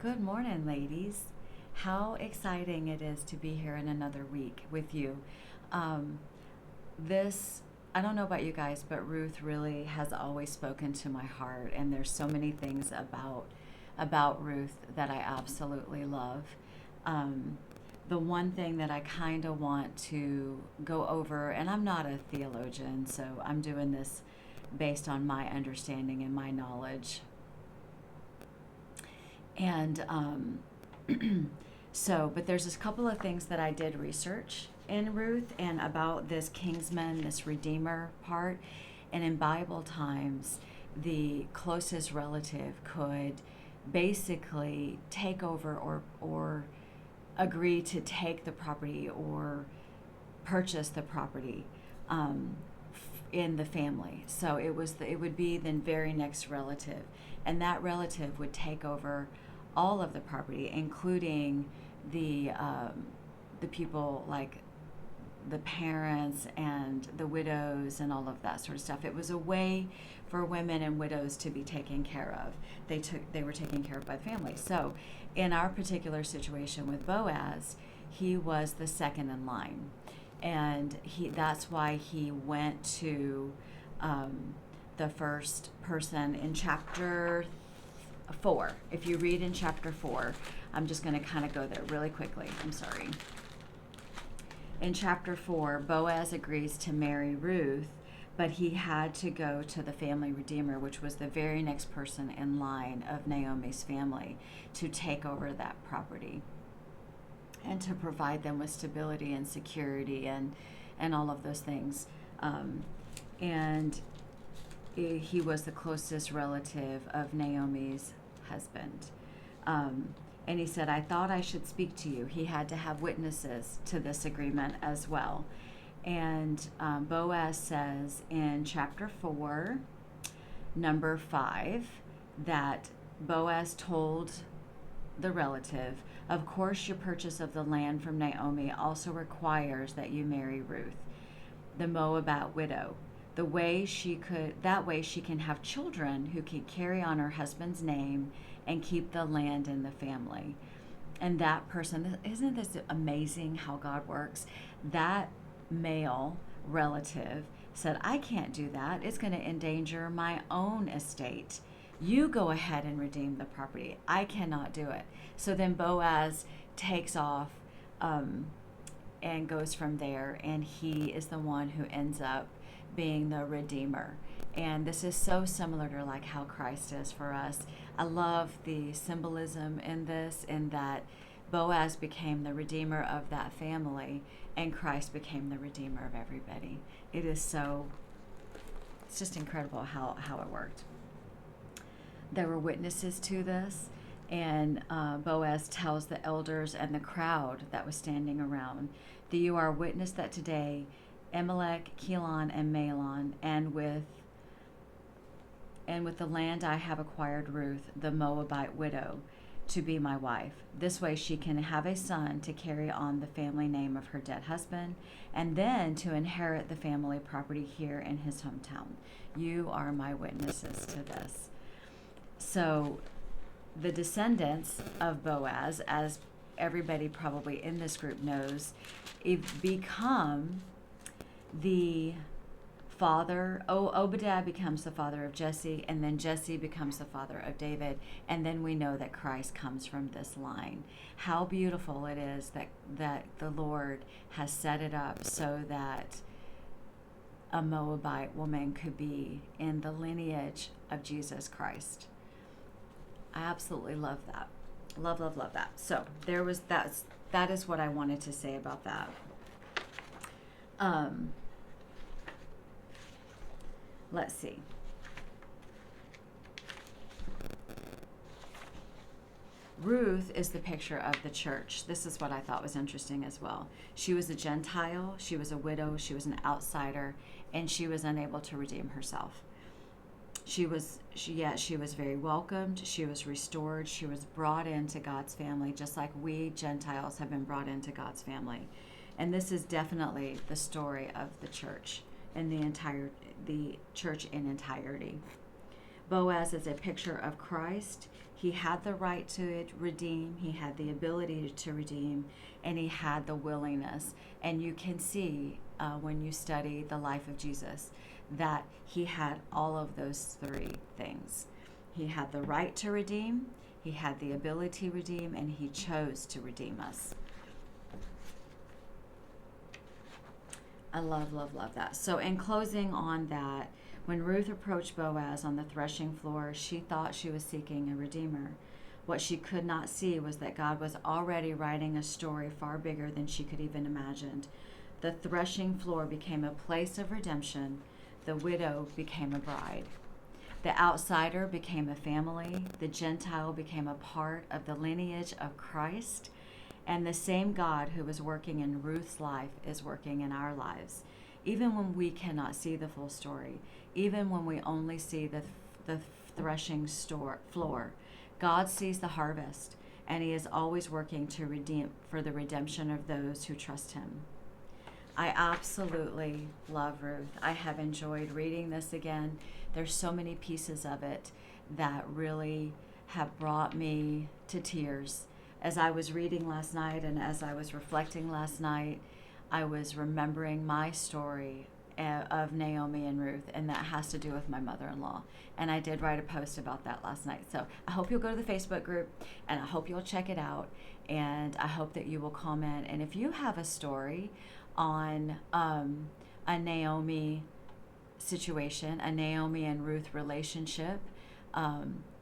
Good morning, ladies. How exciting it is to be here in another week with you. Um, this, I don't know about you guys, but Ruth really has always spoken to my heart, and there's so many things about Ruth that I absolutely love. Um, the one thing that I kind of want to go over, and I'm not a theologian, so I'm doing this based on my understanding and my knowledge. And but there's a couple of things that I did research in Ruth and about this Kingsman, this Redeemer part. And in Bible times, the closest relative could basically take over or agree to take the property or purchase the property in the family. So it would be the very next relative, and that relative would take over all of the property, including the people like the parents and the widows and all of that sort of stuff. It was a way for women and widows to be taken care of. They were taken care of by the family. So in our particular situation with Boaz, he was the second in line, and that's why he went to the first person in chapter 4. If you read in chapter 4, I'm just going to kind of go there really quickly. I'm sorry. In chapter 4, Boaz agrees to marry Ruth, but he had to go to the family redeemer, which was the very next person in line of Naomi's family, to take over that property and to provide them with stability and security and all of those things. And he was the closest relative of Naomi's husband. And he said, I thought I should speak to you. He had to have witnesses to this agreement as well. And Boaz says in chapter 4, number 5, that Boaz told the relative, of course, your purchase of the land from Naomi also requires that you marry Ruth, the Moabite widow. That way she can have children who can carry on her husband's name and keep the land in the family. And that person, isn't this amazing how God works? That male relative said, I can't do that. It's going to endanger my own estate. You go ahead and redeem the property. I cannot do it. So then Boaz takes off and goes from there, and he is the one who ends up being the redeemer. And this is so similar to like how Christ is for us. I love the symbolism in this, in that Boaz became the redeemer of that family and Christ became the redeemer of everybody. It's just incredible how it worked. There were witnesses to this, and Boaz tells the elders and the crowd that was standing around that you are witness that today Amalek, Kelon, and Mahlon, and with the land I have acquired Ruth, the Moabite widow, to be my wife. This way she can have a son to carry on the family name of her dead husband, and then to inherit the family property here in his hometown. You are my witnesses to this. So the descendants of Boaz, as everybody probably in this group knows, become the father. Obadiah becomes the father of Jesse, and then Jesse becomes the father of David, and then we know that Christ comes from this line. How beautiful it is that the Lord has set it up so that a Moabite woman could be in the lineage of Jesus Christ. I absolutely love that. Love that. So that is what I wanted to say about that. Let's see. Ruth is the picture of the church. This is what I thought was interesting as well. She was a Gentile, she was a widow, she was an outsider, and she was unable to redeem herself. She was very welcomed, she was restored, she was brought into God's family, just like we Gentiles have been brought into God's family. And this is definitely the story of the church and the church in entirety. Boaz is a picture of Christ. He had the right to redeem, he had the ability to redeem, and he had the willingness. And you can see when you study the life of Jesus that he had all of those three things. He had the right to redeem, he had the ability to redeem, and he chose to redeem us. I love, love, love that. So in closing on that, when Ruth approached Boaz on the threshing floor, she thought she was seeking a redeemer. What she could not see was that God was already writing a story far bigger than she could even imagine. The threshing floor became a place of redemption. The widow became a bride. The outsider became a family. The Gentile became a part of the lineage of Christ. And the same God who was working in Ruth's life is working in our lives. Even when we cannot see the full story, even when we only see the threshing floor, God sees the harvest, and he is always working to redeem for the redemption of those who trust him. I absolutely love Ruth. I have enjoyed reading this again. There's so many pieces of it that really have brought me to tears. As I was reading last night and as I was reflecting last night, I was remembering my story of Naomi and Ruth, and that has to do with my mother-in-law. And I did write a post about that last night. So I hope you'll go to the Facebook group, and I hope you'll check it out, and I hope that you will comment. And if you have a story on a Naomi situation, a Naomi and Ruth relationship,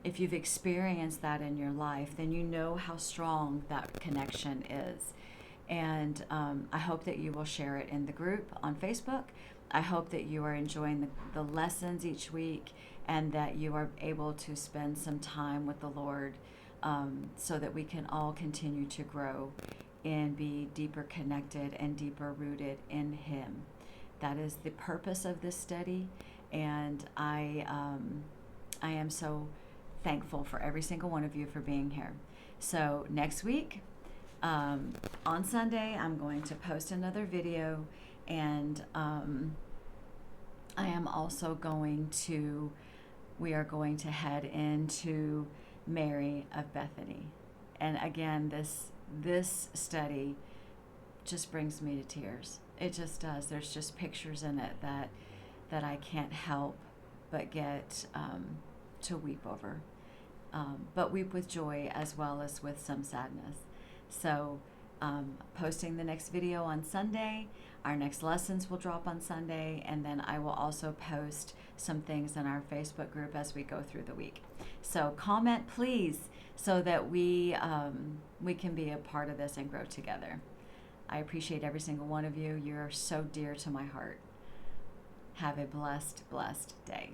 if you've experienced that in your life, then you know how strong that connection is. And I hope that you will share it in the group on Facebook. I hope that you are enjoying the lessons each week, and that you are able to spend some time with the Lord, so that we can all continue to grow and be deeper connected and deeper rooted in him. That is the purpose of this study, and I am so thankful for every single one of you for being here. So next week, on Sunday, I'm going to post another video, and I am also we are going to head into Mary of Bethany. And again, this study just brings me to tears. It just does. There's just pictures in it that I can't help but get to weep over. But weep with joy as well as with some sadness. So posting the next video on Sunday. Our next lessons will drop on Sunday, and then I will also post some things in our Facebook group as we go through the week. So comment, please, so that we can be a part of this and grow together. I appreciate every single one of you. You're so dear to my heart. Have a blessed, blessed day.